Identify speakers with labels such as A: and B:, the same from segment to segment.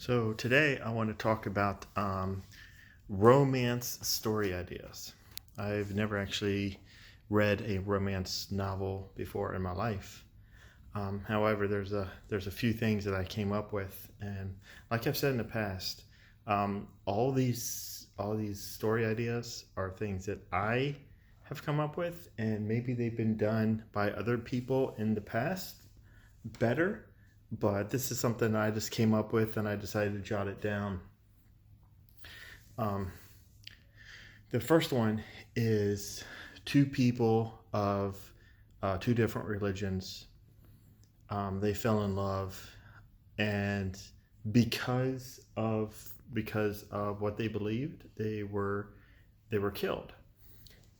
A: So today I want to talk about romance story ideas. I've never actually read a romance novel before in my life. However, there's a few things that I came up with, and like I've said in the past, all these story ideas are things that I have come up with, and maybe they've been done by other people in the past better, but this is something I just came up with and I decided to jot it down. Um, the first one is two people of two different religions. They fell in love, and because of what they believed, they were killed.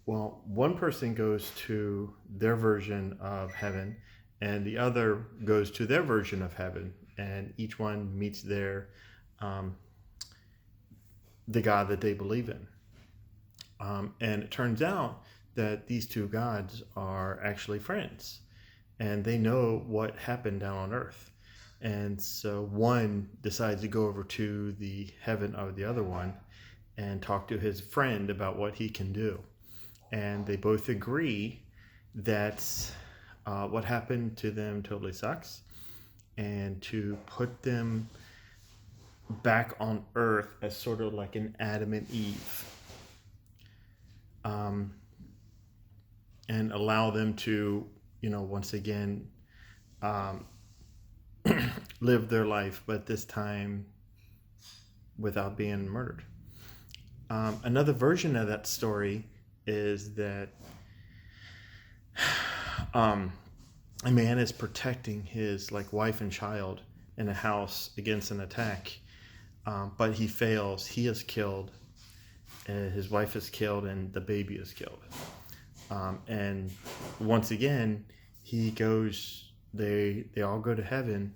A: Well, one person goes to their version of heaven, and the other goes to their version of heaven, and each one meets um, the God that they believe in. And it turns out that these two gods are actually friends, and they know what happened down on earth. And so one decides to go over to the heaven of the other one and talk to his friend about what he can do. And they both agree that what happened to them totally sucks, and to put them back on earth as sort of like an Adam and Eve, um, and allow them to, once again, um, live their life, but this time without being murdered. Another version of that story is that um, a man is protecting his wife and child in a house against an attack, but he fails. He is killed. His wife is killed, and the baby is killed. And once again, he goes. They all go to heaven.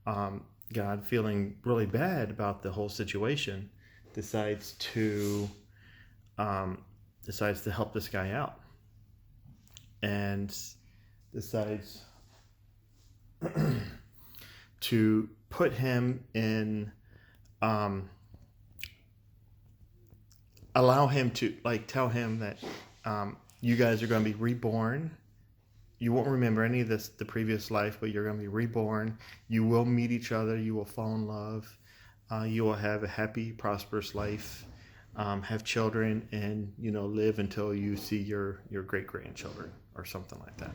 A: God, feeling really bad about the whole situation, decides to help this guy out, and decides to put him in, allow him to tell him that you guys are going to be reborn. You won't remember any of the previous life, but you're going to be reborn. You will meet each other. You will fall in love. You will have a happy, prosperous life, have children, and live until you see your great grandchildren or something like that.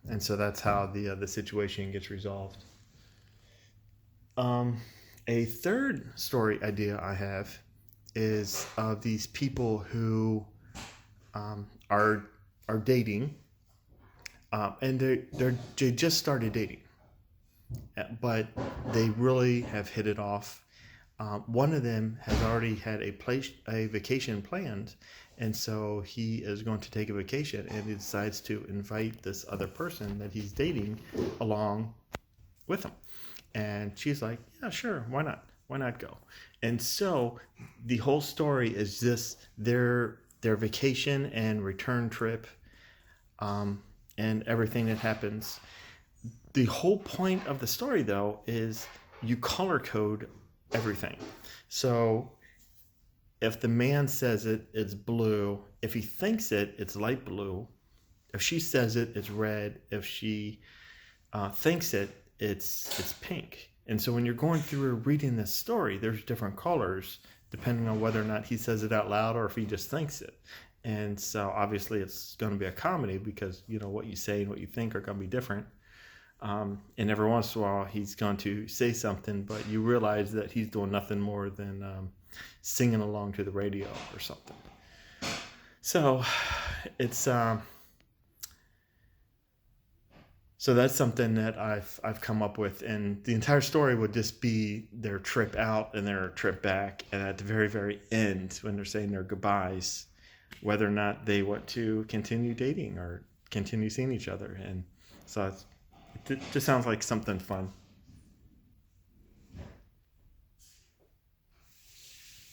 A: And so that's how the situation gets resolved. A third story idea I have is of these people who are dating, and they just started dating, but they really have hit it off. One of them has already had a vacation planned, and so he is going to take a vacation, and he decides to invite this other person that he's dating along with him. And she's like, yeah, sure, why not? Why not go? And so the whole story is their vacation and return trip, and everything that happens. The whole point of the story, though, is you color code everything. So if the man says it, it's blue. If he thinks it, it's light blue. If she says it, it's red. If she thinks it, it's pink. And so when you're going through reading this story, there's different colors depending on whether or not he says it out loud or if he just thinks it. And so obviously it's going to be a comedy because what you say and what you think are going to be different. And every once in a while he's going to say something, but you realize that he's doing nothing more than singing along to the radio or something. So it's so that's something that I've come up with, and the entire story would just be their trip out and their trip back, and at the very, very end, when they're saying their goodbyes, whether or not they want to continue dating or continue seeing each other. And so it just sounds like something fun.